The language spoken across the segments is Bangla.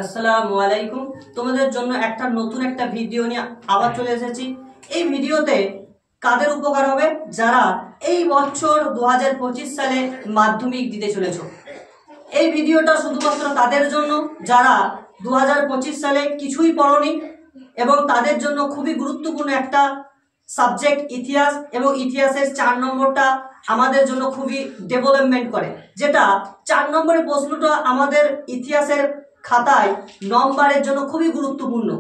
আসসালামু আলাইকুম। তোমাদের জন্য নতুন একটা ভিডিও নিয়ে আবার চলে এসেছি। এই ভিডিওতে কাদের উপকার হবে? যারা এই বছর 2025 সালে মাধ্যমিক দিতে চলেছো। এই ভিডিওটা শুধুমাত্র তাদের জন্য যারা 2025 সালে কিছুই পড়োনি এবং তাদের জন্য খুবই গুরুত্বপূর্ণ একটা সাবজেক্ট ইতিহাস, এবং ইতিহাসের 4 নম্বরটা আমাদের জন্য খুবই ডেভেলপমেন্ট করে। যেটা 4 নম্বরের প্রশ্নটা আমাদের ইতিহাসের খাতায় নম্বরের জন্য খুবই গুরুত্বপূর্ণ।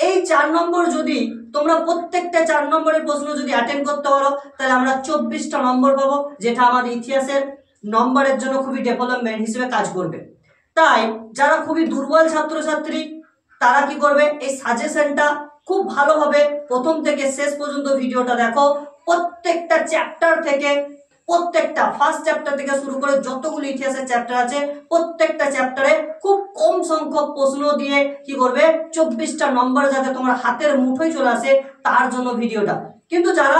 এই 4 নম্বর যদি তোমরা প্রত্যেকটা 4 নম্বরের প্রশ্ন যদি অ্যাটেন্ড করতে পারো, তাহলে আমরা 24টা নম্বর পাবো, যেটা আমাদের ইতিহাসের নম্বরের জন্য খুবই ডেভেলপমেন্ট হিসেবে কাজ করবে। তাই যারা খুবই দুর্বল ছাত্রছাত্রী তারা কি করবে, এই সাজেশনটা খুব ভালোভাবে প্রথম থেকে শেষ পর্যন্ত ভিডিওটা দেখো। প্রত্যেকটা চ্যাপ্টার থেকে, প্রত্যেকটা ফার্স্ট চ্যাপ্টার থেকে শুরু করে যতগুলো ইতিহাসের চ্যাপ্টার আছে প্রত্যেকটা চ্যাপ্টারে খুব কম সংখ্যক প্রশ্ন দিয়ে কি করবে, 24টা নম্বর যাতে তোমার হাতের মুঠোয় চলে আসে তার জন্য ভিডিওটা। কিন্তু যারা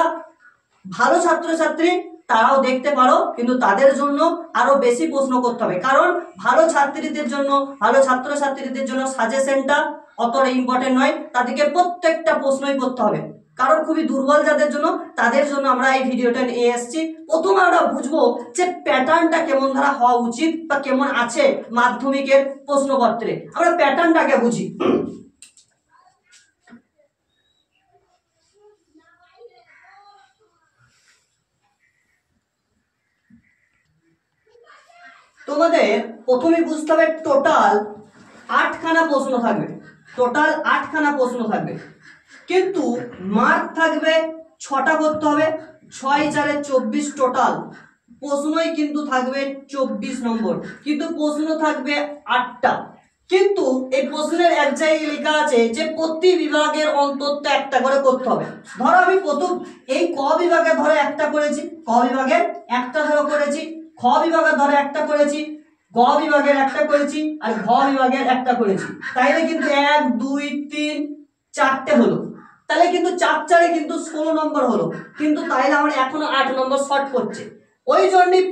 ভালো ছাত্রছাত্রী তারাও দেখতে পারো, কিন্তু তাদের জন্য আরো বেশি প্রশ্ন করতে হবে, কারণ ভালো ছাত্রীদের জন্য, ভালো ছাত্রছাত্রীদের জন্য সাজেশনটা অতটা ইম্পর্টেন্ট নয়, তাদেরকে প্রত্যেকটা প্রশ্নই করতে হবে। কারণ খুবই দুর্বল যাদের জন্য, তাদের জন্য আমরা এই ভিডিওটা নিয়ে এসেছি। প্রথমে আমরা বুঝবো যে প্যাটার্নটা কেমন ধারা হওয়া উচিত বা কেমন আছে মাধ্যমিকের প্রশ্নপত্রে। আমরা প্যাটার্নটাকে বুঝি। তোমাদের প্রথমে বুঝতে হবে টোটাল 8খানা প্রশ্ন থাকবে, টোটাল 8খানা প্রশ্ন থাকবে, কিন্তু মার্ক থাকবে 6টা করতে হবে। 6 4 24 টোটাল প্রশ্নই কিন্তু থাকবে 24 নম্বর, কিন্তু প্রশ্ন থাকবে 8টা। কিন্তু এই প্রশ্নের এক জায়গায় লেখা আছে যে প্রতি বিভাগের অন্তত একটা করে করতে হবে। ধরো আমি প্রথম এই ক বিভাগে ধরো একটা করেছি, ক বিভাগের একটা ধরো করেছি, খ বিভাগের ধরো একটা করেছি, গ বিভাগের একটা করেছি, আর ঘ বিভাগের একটা করেছি। তাইলে কিন্তু 1 2 3 4টে হলো, তাহলে কিন্তু 4 4 কিন্তু 16 নম্বর হলো। কিন্তু তাইলে আমার এখনো 8 নম্বর শর্ট পড়ছে। ওই জন্যই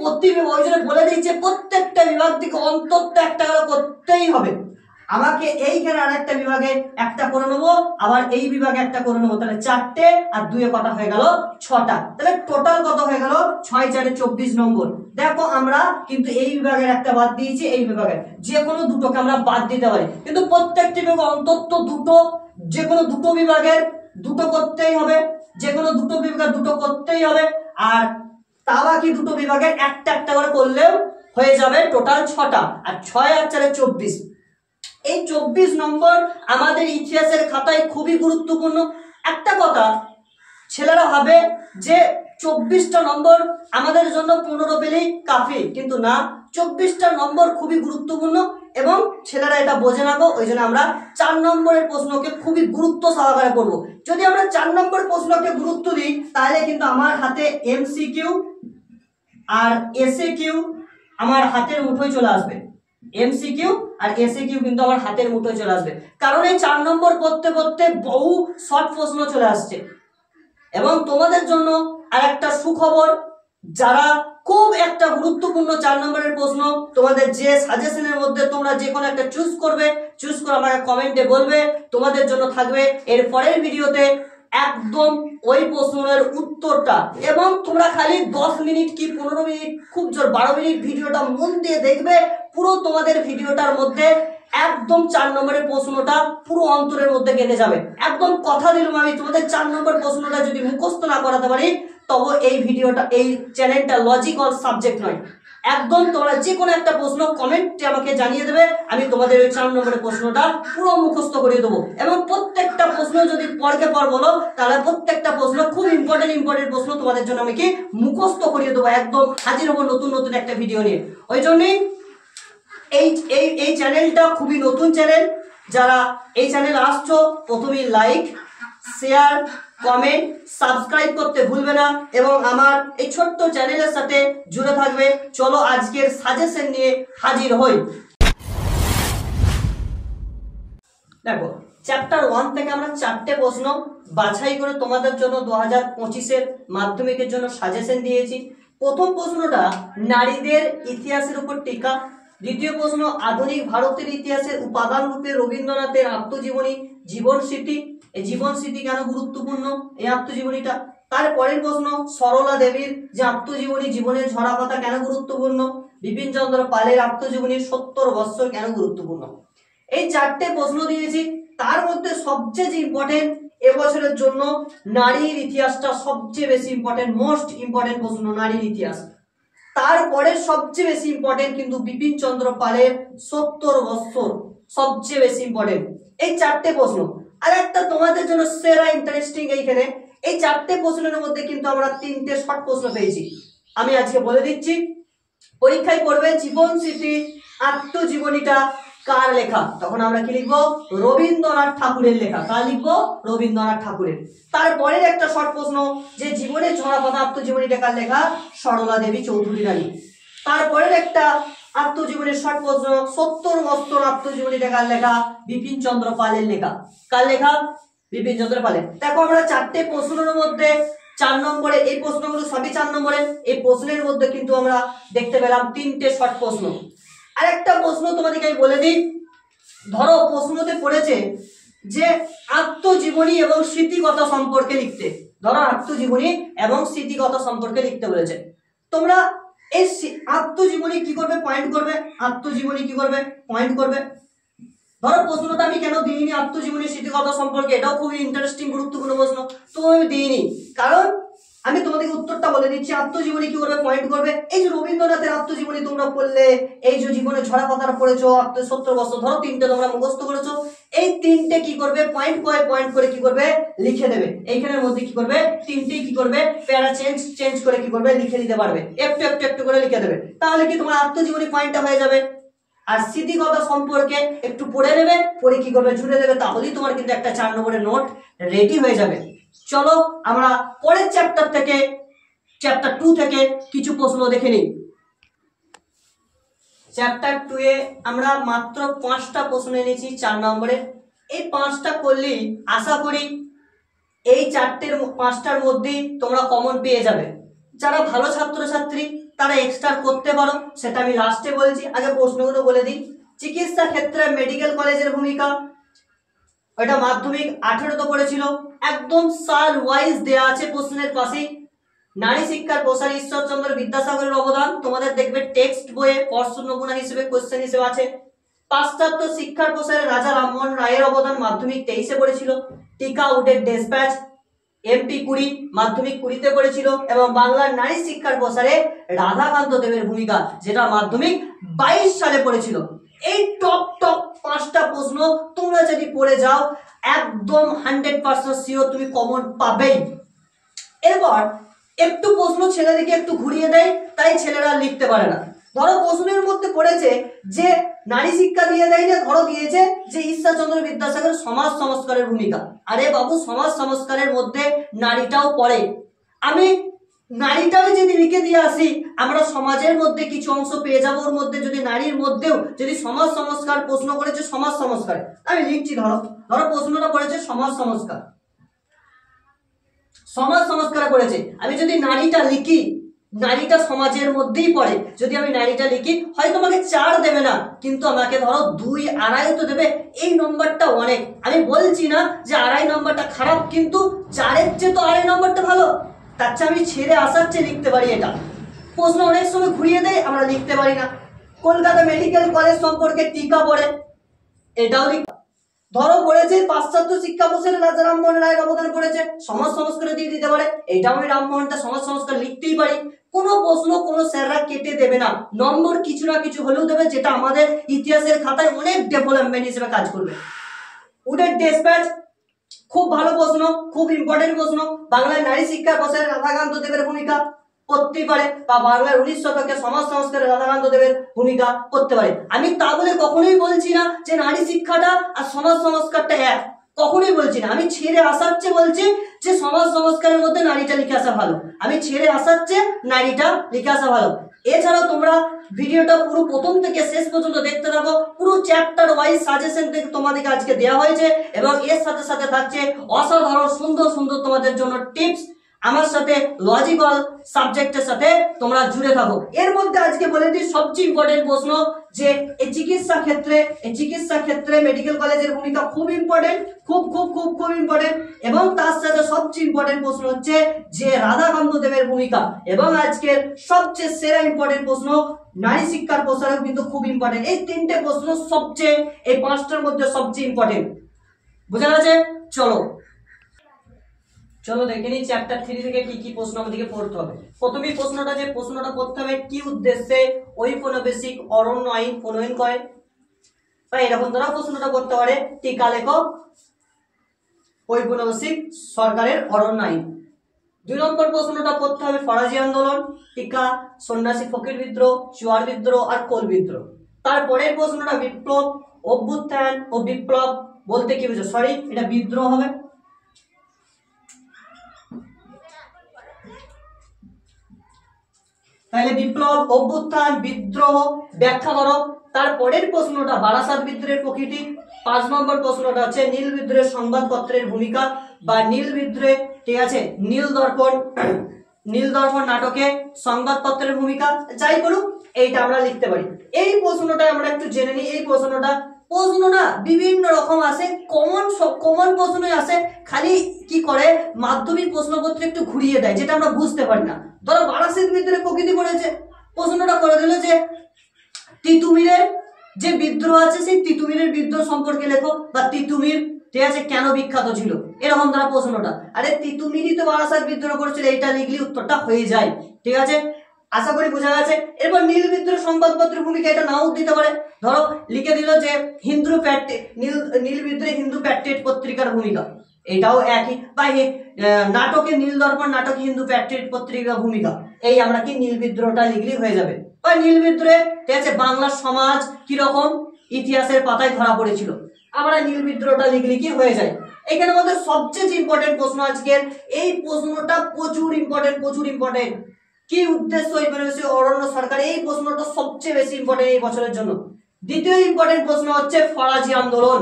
ওই জন্য বলে দিয়েছে প্রত্যেকটা বিভাগ থেকে অন্তত একটা করে করতেই হবে। আমাকে এইখানে আর একটা বিভাগে একটা করে নেবো, আবার এই বিভাগে একটা করে নেবো, তাহলে 4টে আর 2 কটা হয়ে গেল 6টা। তাহলে টোটাল কত হয়ে গেল? 6 4 24 নম্বর। দেখো আমরা কিন্তু এই বিভাগের একটা বাদ দিয়েছি, এই বিভাগের যে কোনো দুটোকে আমরা বাদ দিতে পারি, কিন্তু প্রত্যেকটি বিভাগে অন্তত দুটো, যে কোনো দুটো বিভাগের দুটো করতেই হবে, যে কোনো দুটো বিভাগের দুটো করতেই হবে। আর তা বাকি দুটো বিভাগের একটা একটা করে করলেও হয়ে যাবে টোটাল 6টা। আর 6 আর 4 24, এই 24 নম্বর আমাদের ইতিহাসের খাতায় খুবই গুরুত্বপূর্ণ। একটা কথা ছেলেরা ভাবে যে 24টা নম্বর আমাদের জন্য 15 পেলেই কাফি, কিন্তু না, 24টা নম্বর খুবই গুরুত্বপূর্ণ এবং ছেলেরা এটা বোঝে না গো। ওই জন্য আমরা 4 নম্বরের প্রশ্নকে খুবই গুরুত্ব সহকারে করবো। যদি আমরা 4 নম্বর প্রশ্নকে গুরুত্ব দিই, তাহলে কিন্তু আমার হাতে এমসিকিউ আর এসএকিউ আমার হাতের মুঠোয় চলে আসবে। এমসিকিউ আর এসএকিউ কিন্তু আমার হাতের মুঠোয় চলে আসবে, কারণ এই 4 নম্বর পড়তে পড়তে বহু শর্ট প্রশ্ন চলে আসছে। এবং তোমাদের জন্য আর একটা সুখবর, যারা খুব একটা গুরুত্বপূর্ণ 4 নম্বরের প্রশ্ন তোমাদের যে সাজেশনের মধ্যে তোমরা যে কোনো একটা চুজ করে আমাকে কমেন্টে বলবে, তোমাদের জন্য থাকবে এর পরের ভিডিওতে একদম ওই প্রশ্নের উত্তরটা। এবং তোমরা খালি 10 মিনিট কি 15 মিনিট, খুব জোর 12 মিনিট ভিডিওটা মন দিয়ে দেখবে। পুরো তোমাদের ভিডিওটার মধ্যে একদম 4 নম্বরের প্রশ্নটা পুরো অন্তরের মধ্যে গেঁথে যাবে। একদম কথা দিলাম, আমি তোমাদের 4 নম্বর প্রশ্নটা যদি মুখস্থ না করাতে পারি, তবে এই ভিডিওটা, এই চ্যানেলটা লজিক্যাল সাবজেক্ট নয়। একদম তোমরা যে কোনো একটা প্রশ্ন কমেন্টে আমাকে জানিয়ে দেবে, আমি তোমাদের ওই 4 নম্বরের প্রশ্নটা পুরো মুখস্থ করিয়ে দেবো। এবং প্রত্যেকটা প্রশ্ন যদি পরকে পর বলো, তাহলে প্রত্যেকটা প্রশ্ন খুব ইম্পর্টেন্ট প্রশ্ন তোমাদের জন্য আমি কি মুখস্থ করিয়ে দেবো। একদম হাজির হবো নতুন নতুন একটা ভিডিও নিয়ে। ওই জন্যই এই চ্যানেলটা খুবই নতুন চ্যানেল। যারা এই চ্যানেল আসছো, প্রথমেই লাইক, শেয়ার, কমেন্ট, সাবস্ক্রাইব করতে ভুলবে না, এবং আমার এই ছোট্ট চ্যানেলের সাথে জুড়ে থাকবে। চলো আজকের সাজেশন নিয়ে হাজির হই। দেখো, চ্যাপ্টার 1 থেকে আমরা 4টে প্রশ্ন বাছাই করে তোমাদের জন্য 2025-এর মাধ্যমিকের জন্য সাজেশন দিয়েছি। প্রথম প্রশ্নটা নারীদের ইতিহাসের উপর টিকা। দ্বিতীয় প্রশ্ন, আধুনিক ভারতের ইতিহাসের উপাদান রূপে রবীন্দ্রনাথের আত্মজীবনী জীবন স্মৃতি। এই জীবন স্মৃতি কেন গুরুত্বপূর্ণ এই আত্মজীবনীটা? তারপরের প্রশ্ন, সরলা দেবীর যে আত্মজীবনী জীবনের ঝরা পাতা কেন গুরুত্বপূর্ণ? বিপিন চন্দ্র পালের আত্মজীবনী 70 বৎসর কেন গুরুত্বপূর্ণ? এই চারটে প্রশ্ন দিয়েছি। তার মধ্যে সবচেয়ে যে ইম্পর্টেন্ট এবছরের জন্য নারীর ইতিহাসটা সবচেয়ে বেশি ইম্পর্টেন্ট, মোস্ট ইম্পর্টেন্ট প্রশ্ন নারীর ইতিহাস। তারপরে সবচেয়ে বেশি ইম্পর্টেন্ট কিন্তু বিপিন চন্দ্র পালের 70 বৎসর সবচেয়ে বেশি ইম্পর্টেন্ট। এই চারটে প্রশ্ন। আর একটা তোমাদের জন্য সেরা ইন্টারেস্টিং এইখানে, এই চারটে প্রশ্নের মধ্যে কিন্তু আমরা 3টে শর্ট প্রশ্ন পেয়েছি। আমি আজকে বলে দিচ্ছি, পরীক্ষায় পড়বে জীবন স্মৃতি আত্মজীবনীটা কার লেখা, তখন আমরা কি লিখবো? রবীন্দ্রনাথ ঠাকুরের লেখা। কার লিখবো? রবীন্দ্রনাথ ঠাকুরের। তারপরের একটা শর্ট প্রশ্ন, যে জীবনের ঝরা পাতা আত্মজীবনীটা কার লেখা? সরলা দেবী চৌধুরী রানী। তারপরের একটা আত্মজীবনের শর্ট প্রশ্ন, 70 বৎসর আত্মজীবনীটা কার লেখা? বিপিন চন্দ্র পালের লেখা। কার লেখা? বিপিন চন্দ্র পালের। দেখো আমরা চারটে প্রশ্নের মধ্যে 4 নম্বরে, এই প্রশ্নগুলো সবই 4 নম্বরে, এই প্রশ্নের মধ্যে কিন্তু আমরা দেখতে পেলাম 3টে শর্ট প্রশ্ন। আর একটা প্রশ্ন তোমাদেরকে আমি বলে দিই, ধরো প্রশ্নতে পড়েছে যে আত্মজীবনী এবং স্মৃতিকথা সম্পর্কে লিখতে। ধরো আত্মজীবনী এবং স্মৃতিকথা সম্পর্কে লিখতে বলেছে। তোমরা এই আত্মজীবনী কি করবে? পয়েন্ট করবে। আত্মজীবনী কি করবে? পয়েন্ট করবে। ধরো প্রশ্নটা আমি কেন দিইনি আত্মজীবনী স্মৃতিকথা সম্পর্কে, এটাও খুবই ইন্টারেস্টিং গুরুত্বপূর্ণ প্রশ্ন, তো আমি দিইনি কারণ আমি তোমাদেরকে উত্তরটা বলে দিচ্ছি। আত্মজীবনী কি করবে? পয়েন্ট করবে। এই যে রবীন্দ্রনাথের আত্মজীবনী তোমরা পড়লে, এই যে জীবনের ঝরা পাতাটা পড়েছো 70 বছর, ধরো 3টে তোমরা মুখস্থ করেছো, এই 3টে কি করবে? পয়েন্ট করে কি করবে? লিখে দেবে। এইখানের মধ্যে কি করবে? 3টেই কি করবে? প্যারা চেঞ্জ করে কি করবে? লিখে দিতে পারবে, একটু করে লিখে দেবে। তাহলে কি তোমার আত্মজীবনী পয়েন্টটা হয়ে যাবে। আর স্মৃতিকথা সম্পর্কে একটু পড়ে নেবে, পড়ে কি করবে? জুড়ে দেবে, তাহলেই তোমার কিন্তু একটা 4 নম্বরের নোট রেডি হয়ে যাবে। চলো আমরা পরের চ্যাপ্টার থেকে, চ্যাপ্টার 2 থেকে কিছু প্রশ্ন দেখে নিই। চ্যাপ্টার 2 এ আমরা মাত্র 5টা প্রশ্ন এনেছি 4 নম্বরের। এই 5টা করলেই আশা করি এই 5টার মধ্যেই তোমরা কমন পেয়ে যাবে। যারা ভালো ছাত্রছাত্রী তারা এক্সট্রা করতে পারো, সেটা আমি লাস্টে বলছি। আগে প্রশ্নগুলো বলে দিই। চিকিৎসা ক্ষেত্রে মেডিকেল কলেজের ভূমিকা, এটা মাধ্যমিক 18তে পড়েছিল, একদম সাল ওয়াইজ দেয়া আছে প্রশ্নের পাশেই। নারী শিক্ষার প্রসারে ঈশ্বরচন্দ্র বিদ্যাসাগরের অবদান তোমাদের দেখবে টেক্সট বইয়ে প্রশ্ন নমুনা হিসেবে কোশ্চেন হিসেবে আছে। পাশ্চাত্য শিক্ষার প্রসারে রাজা রামমোহন রায়ের অবদান মাধ্যমিক 23-এ পড়েছিল। টিকা উডের ডেসপ্যাচ MP 20 মাধ্যমিক 20-তে পড়েছিল। এবং বাংলার নারী শিক্ষার প্রসারে রাধাকান্ত দেবের ভূমিকা, যেটা মাধ্যমিক 22 সালে পড়েছিল। এই টপ 5টা প্রশ্ন তোমরা যদি পড়ে যাও একদম 100% শিওর তুমি কমন পাবেই। এরপর একটু প্রশ্ন ছেলেদেরকে একটু ঘুরিয়ে দেয়, তাই ছেলেরা লিখতে পারে না। ধরো প্রশ্নের মধ্যে পড়েছে যে নারী শিক্ষা দিয়ে দেয় না, ধরো দিয়েছে যে ঈশ্বরচন্দ্র বিদ্যাসাগর সমাজ সংস্কারের ভূমিকা। আরে বাবু, সমাজ সংস্কারের মধ্যে নারীটাও পড়ে। আমি নারীটাও যদি লিখে দিয়ে আসি, আমরা সমাজের মধ্যে কিছু অংশ পেয়ে যাবো। ওর মধ্যে যদি নারীর মধ্যেও যদি সমাজ সংস্কার প্রশ্ন করেছে, সমাজ সংস্কার আমি লিখছি। ধরো প্রশ্নটা করেছে সমাজ সংস্কার, সমাজ সংস্কার করেছে। আমি যদি নারীটা লিখি, নারীটা সমাজের মধ্যেই পড়ে, যদি আমি নারীটা লিখি হয়তো আমাকে 4 দেবে না, কিন্তু আমাকে ধরো 2, 2.5 তো দেবে। এই নম্বরটা অনেক। আমি বলছি না যে 2.5 নম্বরটা খারাপ, কিন্তু 4-এর চেয়ে তো 2.5 নম্বরটা ভালো। তার চেয়ে আমি ছেড়ে আসার চেয়ে লিখতে পারি। এটা প্রশ্ন অনেক সময় ঘুরিয়ে দেয়, আমরা লিখতে পারি না। কলকাতা মেডিকেল কলেজ সম্পর্কে টিকা পড়ে, এটাও লিখ। ধরো পড়েছে পাশ্চাত্য শিক্ষা প্রসারে রাজা রামমোহন রায়ের অবদান পড়েছে, সমাজ সংস্কারে দিয়ে দিতে পারে। এটাও আমি রামমোহনটা সমাজ সংস্কার লিখতেই পারি। কোনো প্রশ্ন কোনো স্যাররা কেটে দেবে না, নম্বর কিছু না কিছু হলেও দেবে, যেটা আমাদের ইতিহাসের খাতায় অনেক ডেভেলপমেন্ট হিসেবে কাজ করবে। উডের ডেসপ্যাচ খুব ভালো প্রশ্ন, খুব ইম্পর্টেন্ট প্রশ্ন। বাংলার নারী শিক্ষার প্রসারে রাধাকান্ত দেবের ভূমিকা পড়তেই পারে, বা বাংলার 19 শতকে সমাজ সংস্কারে রাধাকান্ত দেবের ভূমিকা পড়তে পারে। আমি তা বলে কখনোই বলছি না যে নারী শিক্ষাটা আর সমাজ সংস্কারটা এক, কখনোই বলছি না। আমি ছেড়ে আসার চেয়ে বলছি যে সমাজ সংস্কারের মধ্যে নারীটা লিখে আসা ভালো, আমি ছেড়ে আসার চেয়ে নারীটা লিখে আসা ভালো। এছাড়াও তোমরা ভিডিওটা পুরো প্রথম থেকে শেষ পর্যন্ত দেখতে থাকো, পুরো চ্যাপ্টার ওয়াইজ সাজেশন তোমাদেরকে আজকে দেওয়া হয়েছে, এবং এর সাথে সাথে থাকছে অসাধারণ সুন্দর সুন্দর তোমাদের জন্য টিপস। আমার সাথে লজিক্যাল সাবজেক্টের সাথে তোমরা জুড়ে থাকো। এর মধ্যে আজকে বলে দিই সবচেয়ে ইম্পর্টেন্ট প্রশ্ন যে এই চিকিৎসা ক্ষেত্রে মেডিকেল কলেজের ভূমিকা খুব ইম্পর্টেন্ট, খুব খুব খুব খুব ইম্পর্টেন্ট। এবং তার সাথে সবচেয়ে ইম্পর্টেন্ট প্রশ্ন হচ্ছে যে রাধাকান্ত দেবের ভূমিকা। এবং আজকের সবচেয়ে সেরা ইম্পর্টেন্ট প্রশ্ন নারী শিক্ষার প্রসারক কিন্তু খুব ইম্পর্টেন্ট। এই তিনটে প্রশ্ন সবচেয়ে, এই পাঁচটার মধ্যে সবচেয়ে ইম্পর্টেন্ট। বুঝা গেছে? চলো দেখে নিই চ্যাপ্টার 3 থেকে কি কি প্রশ্ন আমাদেরকে পড়তে হবে। প্রথমেই প্রশ্নটা পড়তে হবে কি উদ্দেশ্যে ঔপনিবেশিক অরণ্য আইন প্রণয়ন করে, বা এরকম দ্বারা প্রশ্নটা করতে পারে টিকা লেখো ঔপনিবেশিক সরকারের অরণ্য আইন। 2 নম্বর প্রশ্নটা পড়তে হবে ফরাজি আন্দোলন, টিকা সন্ন্যাসী ফকির বিদ্রোহ, চুয়ার বিদ্রোহ আর কোল বিদ্রোহ। তারপরের প্রশ্নটা বিপ্লব, অভ্যুত্থান ও বিপ্লব বলতে কি বুঝো? সরি, এটা বিদ্রোহ হবে। তাহলে বিপ্লব, অভ্যুত্থান, বিদ্রোহ ব্যাখ্যা করো। তারপরের প্রশ্নটা বারাসাত বিদ্রোহের প্রকৃতি। 5 নম্বর প্রশ্নটা হচ্ছে নীল বিদ্রোহের সংবাদপত্রের ভূমিকা বা নীল বিদ্রোহে, ঠিক আছে, নীল দর্পণ নাটকে সংবাদপত্রের ভূমিকা। যাই বলুক এইটা আমরা লিখতে পারি। এই প্রশ্নটা আমরা একটু জেনে নিই। এই প্রশ্ন না বিভিন্ন রকম আসে, কমন প্রশ্নই আসে, খালি কি করে মাধ্যমিক প্রশ্নপত্র একটু ঘুরিয়ে দেয়, যেটা আমরা বুঝতে পারি না। ধরো বারাসাত বিদ্রোহের প্রকৃতি পড়েছে, প্রশ্নটা করে দিল যে তিতুমিরের যে বিদ্রোহ আছে সেই তিতুমিরের বিদ্রোহ সম্পর্কে লেখো, বা তিতুমির, ঠিক আছে, কেন বিখ্যাত ছিল, এরকম দ্বারা প্রশ্নটা। আরে তিতুমিরই তো বারাসাত বিদ্রোহ করেছিল, এইটা লিখলে উত্তরটা হয়ে যায়। ঠিক আছে, আশা করি বোঝা গেছে। এরপর নীল বিদ্রোহ সংবাদপত্রের ভূমিকা, এটা নাও দিতে পারে। ধরো লিখে দিল যে নীল বিদ্রোহে হিন্দু প্যাট্রিয়ট পত্রিকার ভূমিকা, এটাও একই। বা নাটকে নীল দর্পণ নাটকে হিন্দু প্যাট্রিয়ট পত্রিকার ভূমিকা, এই আমরা কি নীল বিদ্রোহটা লিখলেই হয়ে যাবে। বা নীল বিদ্রোহে, ঠিক আছে, বাংলার সমাজ কিরকম ইতিহাসের পাতায় ধরা পড়েছিল, আমরা নীল বিদ্রোহটা লিখলে কি হয়ে যায়। এখানে মধ্যে সবচেয়ে ইম্পর্টেন্ট প্রশ্ন আজকের এই প্রশ্নটা প্রচুর ইম্পর্টেন্ট। কি উদ্দেশ্য ঔপনিবেশিক অরণ্য সরকার, এই প্রশ্নটা সবচেয়ে বেশি ইম্পর্টেন্ট এই বছরের জন্য। দ্বিতীয় ইম্পর্টেন্ট প্রশ্ন হচ্ছে ফরাজি আন্দোলন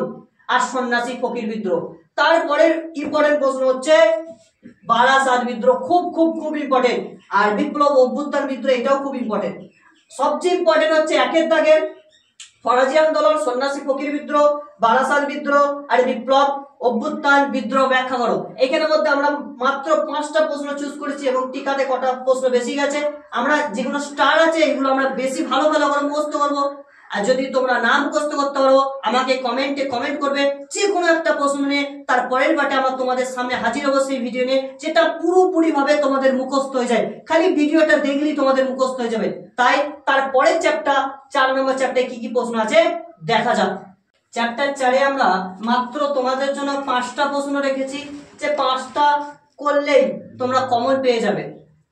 আর সন্ন্যাসী ফকির বিদ্রোহ। তারপরের ইম্পর্টেন্ট প্রশ্ন হচ্ছে বারাসাত বিদ্রোহ, খুব খুব খুব ইম্পর্টেন্ট। আর বিপ্লব, অভ্যুত্থান, বিদ্রোহ, এটাও খুব ইম্পর্টেন্ট। সবচেয়ে ইম্পর্টেন্ট হচ্ছে একের দাগের ফরাজি আন্দোলন, সন্ন্যাসী ফকির বিদ্রোহ, বারাসাত বিদ্রোহ আর বিপ্লব, অভ্যুত্থান, বিদ্রোহ ব্যাখ্যা করো। এখানের মধ্যে আমরা মাত্র 5টা প্রশ্ন চুজ করেছি এবং টিকাতে কটা প্রশ্ন বেশি গেছে। আমরা যেগুলো স্টার আছে এগুলো আমরা বেশি ভালো করে মুখস্থ করবো। আর যদি তোমরা না মুখস্থ করতে পারো আমাকে কমেন্টে কমেন্ট করবে যে কোনো একটা প্রশ্ন নিয়ে, তারপরের বাটে আমার তোমাদের সামনে হাজির হবো সেই ভিডিও নিয়ে, যেটা পুরোপুরি ভাবে তোমাদের মুখস্থ হয়ে যায়। খালি ভিডিওটা দেখলেই তোমাদের মুখস্থ হয়ে যাবে। তাই তারপরের চ্যাপ্টার 4 নম্বর চ্যাপ্টারে কি কি প্রশ্ন আছে দেখা যাক। চ্যাপ্টার 4-এ আমরা মাত্র তোমাদের জন্য 5টা প্রশ্ন রেখেছি, যে 5টা করলেই তোমরা কমন পেয়ে যাবে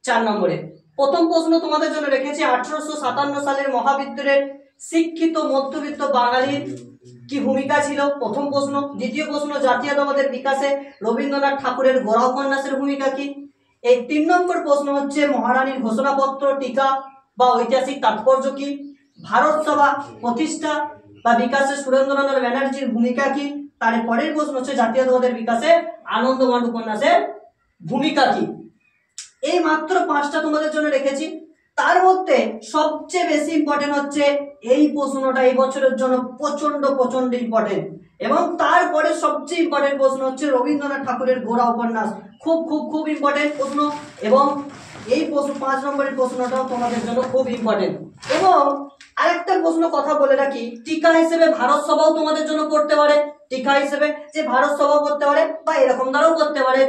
4 নম্বরে। প্রথম প্রশ্ন তোমাদের জন্য রেখেছি 1857 সালের মহাবিদ্রোহের শিক্ষিত মধ্যবিত্ত বাঙালির কি ভূমিকা ছিল, প্রথম প্রশ্ন। দ্বিতীয় প্রশ্ন জাতীয়তাবাদের বিকাশে রবীন্দ্রনাথ ঠাকুরের গোরা উপন্যাসের ভূমিকা কি। এই 3 নম্বর প্রশ্ন হচ্ছে মহারানীর ঘোষণাপত্র টিকা বা ঐতিহাসিক তাৎপর্য কি। ভারত সভা প্রতিষ্ঠা বা বিকাশে সুরেন্দ্রনাথ ব্যানার্জির ভূমিকা কি। তারপরের প্রশ্ন হচ্ছে জাতীয়তাবাদের বিকাশে আনন্দমঠ উপন্যাসের ভূমিকা কি। এই মাত্র 5টা তোমাদের জন্য রেখেছি। তার মধ্যে সবচেয়ে বেশি ইম্পর্টেন্ট হচ্ছে এই প্রশ্নটা, এই বছরের জন্য প্রচন্ড ইম্পর্টেন্ট। এবং তারপরে সবচেয়ে ইম্পর্টেন্ট প্রশ্ন হচ্ছে রবীন্দ্রনাথ ঠাকুরের গোরা উপন্যাস, খুব খুব খুব ইম্পর্টেন্ট প্রশ্ন। এবং এই প্রশ্ন 5 নম্বরের প্রশ্নটাও তোমাদের জন্য খুব ইম্পর্টেন্ট। এবং আরেকটা প্রশ্ন কথা বলে রাখি, টিকা হিসেবে ভারত সভাও তোমাদের জন্য পড়তে পারে। টিকা হিসেবে যে ভারত সভাও করতে পারে, বা এরকম দ্বারাও করতে পারে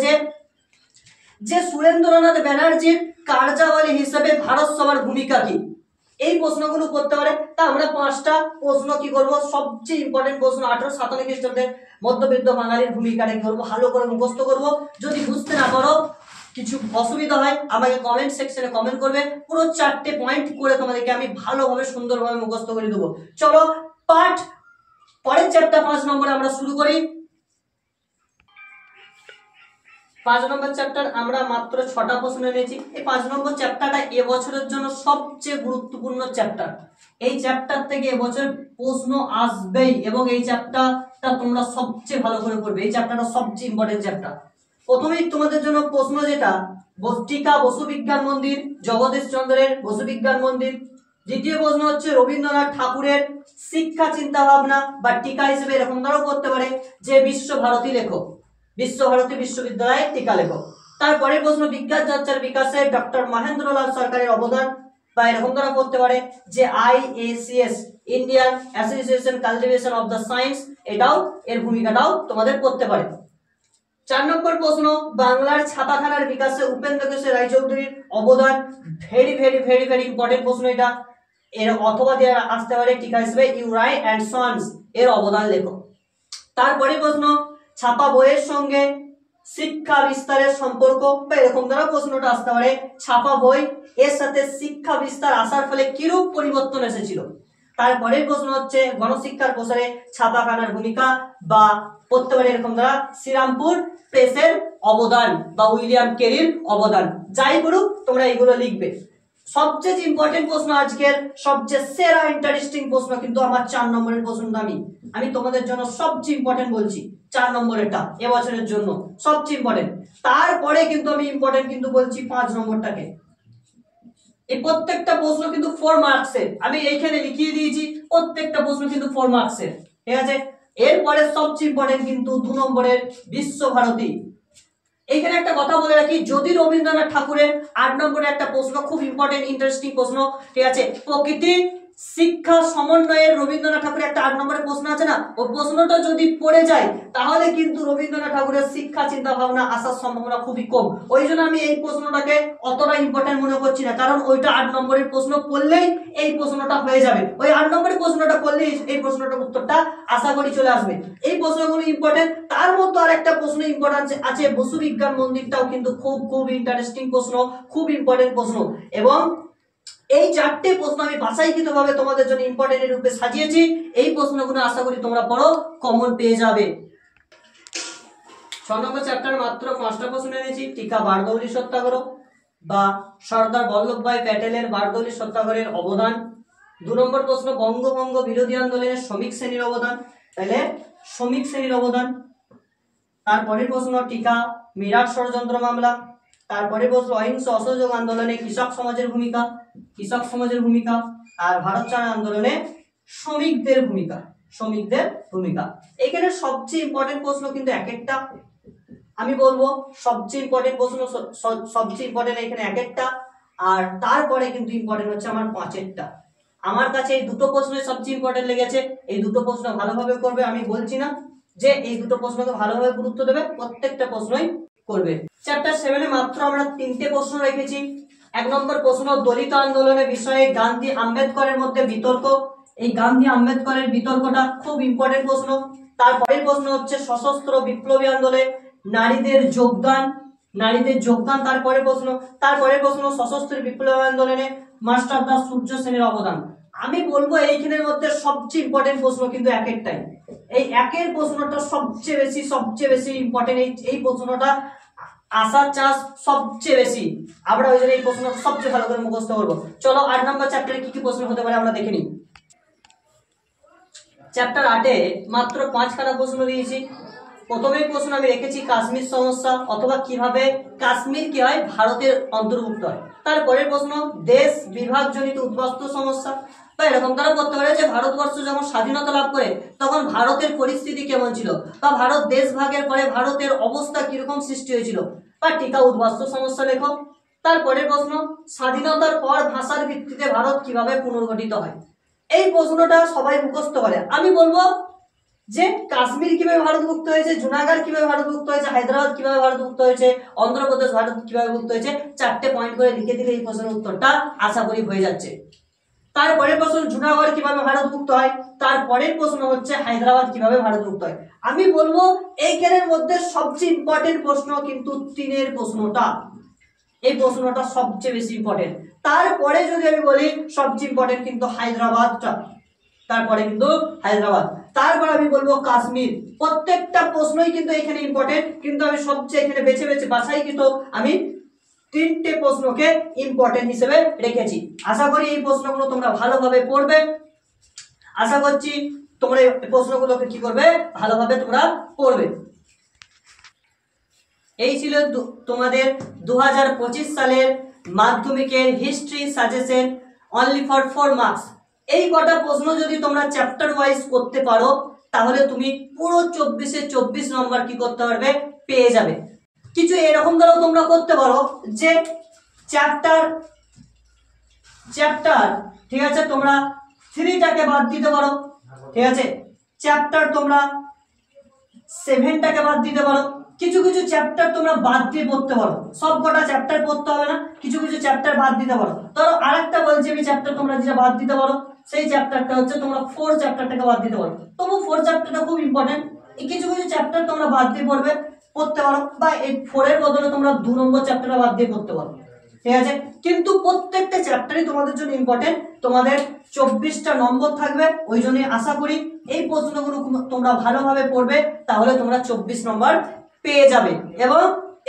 যে সুরেন্দ্রনাথ ব্যানার্জির কার্যাবলী হিসেবে ভারত সভার ভূমিকা কি। এই প্রশ্নগুলো করতে পারে। তা আমরা 5টা প্রশ্ন কি করব, সবচেয়ে ইম্পর্টেন্ট প্রশ্ন 1857 খ্রিস্টাব্দের মধ্যবিত্ত বাঙালির ভূমিকাটা কি করবো, ভালো করে মুখস্থ করব। যদি বুঝতে না পারো, কিছু অসুবিধা হয়, আমাকে কমেন্ট সেকশনে কমেন্ট করবে, পুরো 4টে পয়েন্ট করে তোমাদেরকে আমি ভালোভাবে সুন্দরভাবে মুখস্থ করে দেবো। চলো পরের চ্যাপ্টার 5 নম্বরে আমরা শুরু করি। 5 নম্বর চ্যাপ্টার আমরা মাত্র 6টা প্রশ্ন নিয়েছি। এই 5 নম্বর চ্যাপ্টারটা এবছরের জন্য সবচেয়ে গুরুত্বপূর্ণ চ্যাপ্টার। এই চ্যাপ্টার থেকে এবছর প্রশ্ন আসবেই, এবং এই চ্যাপ্টারটা তোমরা সবচেয়ে ভালো করে পড়বে। এই চ্যাপ্টারটা সবচেয়ে ইম্পর্টেন্ট চ্যাপ্টার। প্রথমেই তোমাদের জন্য প্রশ্ন যেটা টিকা বসু বিজ্ঞান মন্দির, জগদীশ চন্দ্রের বসু বিজ্ঞান মন্দির। দ্বিতীয় প্রশ্ন হচ্ছে রবীন্দ্রনাথ ঠাকুরের শিক্ষা চিন্তা ভাবনা বা টিকা হিসেবে এরকম ধরো করতে পারে যে বিশ্বভারতী লেখো, বিশ্বভারতী বিশ্ববিদ্যালয়ের টিকা লেখো। তারপরের প্রশ্ন বিজ্ঞান চর্চার বিকাশে ডক্টর মহেন্দ্রলাল সরকারের অবদান বা এরকম ধরো করতে পারে যে IACS Indian association cultivation of the science, এটাও এর ভূমিকাটাও তোমাদের করতে পারে। 4 নম্বর প্রশ্ন বাংলার ছাপাখানার বিকাশে উপেন্দ্র কিশোর রায়চৌধুরীর অবদান, very very very very important প্রশ্ন এটা। এর অথবা দিয়ে আসতে পারে টিকা হিসেবে ইউরাই অ্যান্ড সন্স এর অবদান লেখো। তারপরে প্রশ্ন ছাপা বইয়ের সঙ্গে শিক্ষা বিস্তারের সম্পর্ক বা এরকম দ্বারা প্রশ্নটা আসতে পারে ছাপা বই এর সাথে শিক্ষা বিস্তার আসার ফলে কিরূপ পরিবর্তন এসেছিল। তারপরের প্রশ্ন হচ্ছে গণশিক্ষার প্রসারে ছাপাখানার ভূমিকা বা পড়তে পারে এরকম দ্বারা শ্রীরামপুর প্রেসের অবদান বা উইলিয়াম কেরির অবদান। যাই করুক তোমরা এগুলো লিখবে। সবচেয়ে ইম্পর্টেন্ট প্রশ্ন আজকের সবচেয়ে সেরা ইন্টারেস্টিং প্রশ্ন কিন্তু আমার 4 নম্বরের প্রশ্নটা আমি তোমাদের জন্য সবচেয়ে ইম্পর্টেন্ট বলছি। 4 নম্বরেরটা এবছরের জন্য সবচেয়ে ইম্পর্টেন্ট। তারপরে কিন্তু আমি ইম্পর্টেন্ট কিন্তু বলছি 5 নম্বরটাকে। এই প্রত্যেকটা প্রশ্ন কিন্তু 4 মার্কসের, আমি এইখানে লিখিয়ে দিয়েছি প্রত্যেকটা প্রশ্ন কিন্তু 4 মার্কসের, ঠিক আছে। এরপরে সবচেয়ে ইম্পর্টেন্ট কিন্তু 2 নম্বরের বিশ্বভারতী। এইখানে একটা কথা বলে রাখি, যদি রবীন্দ্রনাথ ঠাকুরের 8 নম্বরে একটা প্রশ্ন খুব ইম্পর্টেন্ট ইন্টারেস্টিং প্রশ্ন, ঠিক আছে, প্রকৃতি শিক্ষা সমন্বয়ের রবীন্দ্রনাথ ঠাকুরের একটা 8 নম্বরের প্রশ্ন আছে না, ওই প্রশ্নটা যদি পড়ে যায় তাহলে কিন্তু রবীন্দ্রনাথ ঠাকুরের শিক্ষা চিন্তা ভাবনা আসার সম্ভাবনা খুবই কম। ওই জন্য আমি এই প্রশ্নটাকে অতটা ইম্পর্টেন্ট মনে করছি না, কারণ ওইটা 8 নম্বরের প্রশ্ন পড়লেই এই প্রশ্নটা হয়ে যাবে। ওই 8 নম্বরের প্রশ্নটা পড়লেই এই প্রশ্নটার উত্তরটা আশা করি চলে আসবে। এই প্রশ্নগুলো ইম্পর্টেন্ট। তার মধ্যে আরেকটা প্রশ্ন ইম্পর্টেন্ট আছে বসু বিজ্ঞান মন্দিরটাও কিন্তু খুব খুব ইন্টারেস্টিং প্রশ্ন, খুব ইম্পর্টেন্ট প্রশ্ন। এবং এই 4টে প্রশ্ন আমি বাছাইকৃতভাবে তোমাদের জন্য ইম্পর্টেন্টের রূপে সাজিয়েছি। এই প্রশ্নগুলো আশা করি তোমরা পড়ো কমন পেয়ে যাবে। 6 নম্বর চ্যাপ্টার মাত্র 5টা প্রশ্ন এনেছি। টিকা বারদৌলি সত্যাগ্রহ বা সর্দার বল্লভভাই প্যাটেলের বারদৌলি সত্যাগ্রহের অবদান। 2 নম্বর প্রশ্ন বঙ্গভঙ্গ বিরোধী আন্দোলনের শ্রমিক শ্রেণীর অবদান, তাহলে শ্রমিক শ্রেণীর অবদান। তারপরের প্রশ্ন টিকা মিরাট ষড়যন্ত্র মামলা। তারপরে প্রশ্ন অহিংস অসহযোগ আন্দোলনে কৃষক সমাজের ভূমিকা, কৃষক সমাজের ভূমিকা। আর ভারত ছাড় আন্দোলনে শ্রমিকদের ভূমিকা, শ্রমিকদের ভূমিকা। এখানে সবচেয়ে ইম্পর্টেন্ট প্রশ্ন কিন্তু এক একটা, আমি বলবো সবচেয়ে ইম্পর্টেন্ট প্রশ্ন সবচেয়ে ইম্পর্টেন্ট এখানে এক একটা, আর তারপরে কিন্তু ইম্পর্টেন্ট হচ্ছে আমার 5এরটা। আমার কাছে এই দুটো প্রশ্নই সবচেয়ে ইম্পর্টেন্ট লেগেছে। এই দুটো প্রশ্ন ভালোভাবে করবে, আমি বলছি না যে এই দুটো প্রশ্নকে ভালোভাবে গুরুত্ব দেবে, প্রত্যেকটা প্রশ্নই করবে। চ্যাপ্টার 7 এ মাত্র আমরা 3টে প্রশ্ন রেখেছি। 1 নম্বর প্রশ্ন দলিত আন্দোলনের বিষয়ে গান্ধী আম্বেদকরের মধ্যে বিতর্ক। এই গান্ধী আম্বেদকরের বিতর্কটা খুব ইম্পর্টেন্ট প্রশ্ন। তারপরের প্রশ্ন হচ্ছে সশস্ত্র বিপ্লবী আন্দোলনে নারীদের যোগদান, নারীদের যোগদান। তারপরের প্রশ্ন সশস্ত্র বিপ্লবী আন্দোলনে মাস্টার দাস সূর্য সেনের অবদান। আমি বলবো এইখানের মধ্যে সবচেয়ে ইম্পর্টেন্ট প্রশ্ন কিন্তু এক একটাই। এই একের প্রশ্নটা সবচেয়ে বেশি ইম্পর্টেন্ট। এই প্রশ্নটা আসার চান্স সবচেয়ে বেশি। আমরা ওই জন্য এই প্রশ্নটা সবচেয়ে ভালো করে মুখস্থ করবো। চলো 8 নম্বর চ্যাপ্টারে কি কি প্রশ্ন হতে পারে আমরা দেখে নিই। চ্যাপ্টার 8 এ মাত্র 5খানা প্রশ্ন দিয়েছি। প্রথমেই প্রশ্ন আমি রেখেছি কাশ্মীর সমস্যা অথবা কিভাবে কাশ্মীর কি হয় ভারতের অন্তর্ভুক্ত হয়। তারপরের প্রশ্ন দেশ বিভাগজনিত উদ্বাস্তু সমস্যা, বা এরকম তারা করতে পারে যে ভারতবর্ষ যখন স্বাধীনতা লাভ করে তখন ভারতের পরিস্থিতি কেমন ছিল, বা ভারত দেশ ভাগের পরে ভারতের অবস্থা কিরকম সৃষ্টি হয়েছিল, বা টিকা উদ্বাস্তু সমস্যা লেখো। তারপরের প্রশ্ন স্বাধীনতার পর ভাষার ভিত্তিতে ভারত কিভাবে পুনর্গঠিত হয়। এই প্রশ্নটা সবাই মুখস্থ করে। আমি বলবো যে কাশ্মীর কিভাবে ভারতভুক্ত হয়েছে, জুনাগড় কিভাবে ভারতভুক্ত হয়েছে, হায়দ্রাবাদ কিভাবে ভারতভুক্ত হয়েছে, অন্ধ্রপ্রদেশ ভারত কিভাবে ভুক্ত হয়েছে, 4টে পয়েন্ট করে লিখে দিলে এই প্রশ্নের উত্তরটা আশা করি হয়ে যাচ্ছে। তারপরের প্রশ্ন জুনাগড় কিভাবে ভারতভুক্ত হয়, তারপরের প্রশ্ন হচ্ছে হায়দ্রাবাদ কিভাবে ভারতভুক্ত হয়। আমি বলবো এইখানের মধ্যে সবচেয়ে ইম্পর্টেন্ট প্রশ্ন কিন্তু 3এর প্রশ্নটা, এই প্রশ্নটা সবচেয়ে বেশি ইম্পর্টেন্ট। তারপরে যদি আমি বলি সবচেয়ে ইম্পর্টেন্ট কিন্তু হায়দ্রাবাদটা, তারপরে কিন্তু হায়দ্রাবাদ, তারপর আমি বলবো কাশ্মীর। প্রত্যেকটা প্রশ্নই কিন্তু এখানে ইম্পর্টেন্ট, কিন্তু আমি সবচেয়ে এখানে বেছে বেছে বাছাই কিন্তু আমি 3টে প্রশ্নকে ইম্পর্টেন্ট হিসেবে রেখেছি। আশা করি এই প্রশ্নগুলো তোমরা ভালোভাবে পড়বে। আশা করছি তোমরা এই প্রশ্নগুলোকে কি করবে, ভালোভাবে তোমরা পড়বে। এই ছিল তোমাদের 2025 সালের মাধ্যমিকের history suggestion only for 4 marks. এই কটা প্রশ্ন যদি তোমরা চ্যাপ্টার ওয়াইজ করতে পারো তাহলে তুমি পুরো 24 নম্বর কি করতে পারবে, পেয়ে যাবে। কিছু এরকম দ্বারাও তোমরা করতে পারো যে চ্যাপ্টার ঠিক আছে তোমরা 3টাকে বাদ দিতে পারো, ঠিক আছে, চ্যাপ্টার তোমরা 7টাকে বাদ দিতে পারো। কিছু কিছু চ্যাপ্টার তোমরা বাদ দিয়ে পড়তে পারো, সব কটা চ্যাপ্টার পড়তে হবে না, কিছু কিছু চ্যাপ্টার বাদ দিতে পারো। ধরো আরেকটা বলছি আমি চ্যাপ্টার তোমরা যেটা বাদ দিতে পারো, সেই চ্যাপ্টারটা হচ্ছে তোমরা 4 চ্যাপ্টারটাকে বাদ দিতে পারো। তবু 4 চ্যাপ্টারটা খুব ইম্পর্টেন্ট। এই কিছু কিছু চ্যাপ্টার তোমরা বাদ দিয়ে পড়তে পারো, বা এই 4 এর বদলে তোমরা 2 নম্বর চ্যাপ্টারটা বাদ দিয়ে পড়তে পারো, ঠিক আছে। কিন্তু প্রত্যেকটা চ্যাপ্টারই তোমাদের জন্য ইম্পর্টেন্ট, তোমাদের 24টা নম্বর থাকবে। ওই জন্যই আশা করি এই প্রশ্নগুলো তোমরা ভালোভাবে পড়বে, তাহলে তোমরা 24 নম্বর পেয়ে যাবে। এবং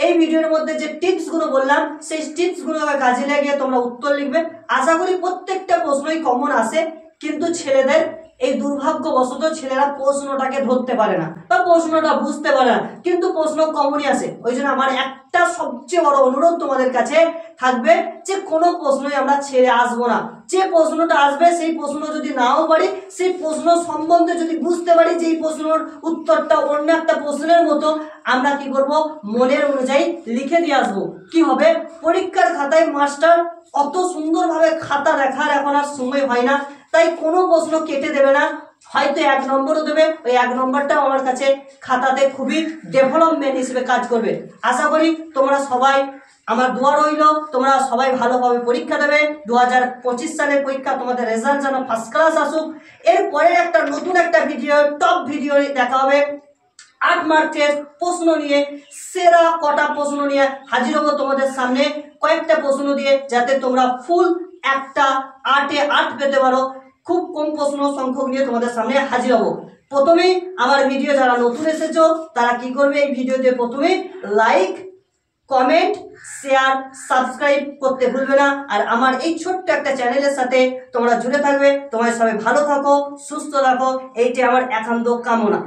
এই ভিডিওর মধ্যে যে টিপস গুলো বললাম সেই টিপস গুলোকে কাজে লাগিয়ে তোমরা উত্তর লিখবে। আশা করি প্রত্যেকটা প্রশ্নই কমন আসে, কিন্তু ছেলেদের এই দুর্ভাগ্যবশত ছেলেরা প্রশ্নটাকে ধরতে পারে না বা প্রশ্নটা বুঝতে পারে না, কিন্তু প্রশ্ন কমনই আসে। ওই জন্য আমার একটা সবচেয়ে বড় অনুরোধ তোমাদের কাছে থাকবে যে কোনো প্রশ্নই আমরা ছেড়ে আসবো না। যে প্রশ্নটা আসবে সেই প্রশ্ন যদি নাও পারি, সেই প্রশ্ন সম্বন্ধে যদি বুঝতে পারি যে এই প্রশ্নের উত্তরটা অন্য একটা প্রশ্নের মতো, আমরা কি করব, মনের অনুযায়ী লিখে দিয়ে আসবো। কি হবে, পরীক্ষার খাতায় মাস্টার অত সুন্দরভাবে খাতা দেখার এখন আর সময় হয় না, তাই কোনো প্রশ্ন কেটে দেবে না, হয়তো 1 নম্বরও দেবে। ওই 1 নম্বরটা আমার কাছে খাতাতে খুবই ডেভেলপমেন্ট হিসেবে কাজ করবে। আশা করি তোমরা সবাই, আমার দোয়া রইল তোমরা সবাই ভালোভাবে পরীক্ষা দেবে। 2025 সালের পরীক্ষা তোমাদের রেজাল্ট যেন ফার্স্ট ক্লাস আসুক। এরপরে একটা নতুন একটা ভিডিও, টপ ভিডিও দেখা হবে 8 মার্কের প্রশ্ন নিয়ে। সেরা কটা প্রশ্ন নিয়ে হাজির হবো তোমাদের সামনে, কয়েকটা প্রশ্ন দিয়ে, যাতে তোমরা ফুল একটা 8-এ 8 পেতে পারো। খুব কম প্রশ্ন সংখ্যক নিয়ে তোমাদের সামনে হাজির হবো। প্রথমেই আমার ভিডিও যারা নতুন এসেছো তারা কি করবে, এই ভিডিওতে প্রথমেই লাইক, কমেন্ট, শেয়ার, সাবস্ক্রাইব করতে ভুলবে না। আর আমার এই ছোট্ট একটা চ্যানেলের সাথে তোমরা জুড়ে থাকবে। তোমরা সবাই ভালো থাকো, সুস্থ থাকো, এইটা আমার একান্ত কামনা।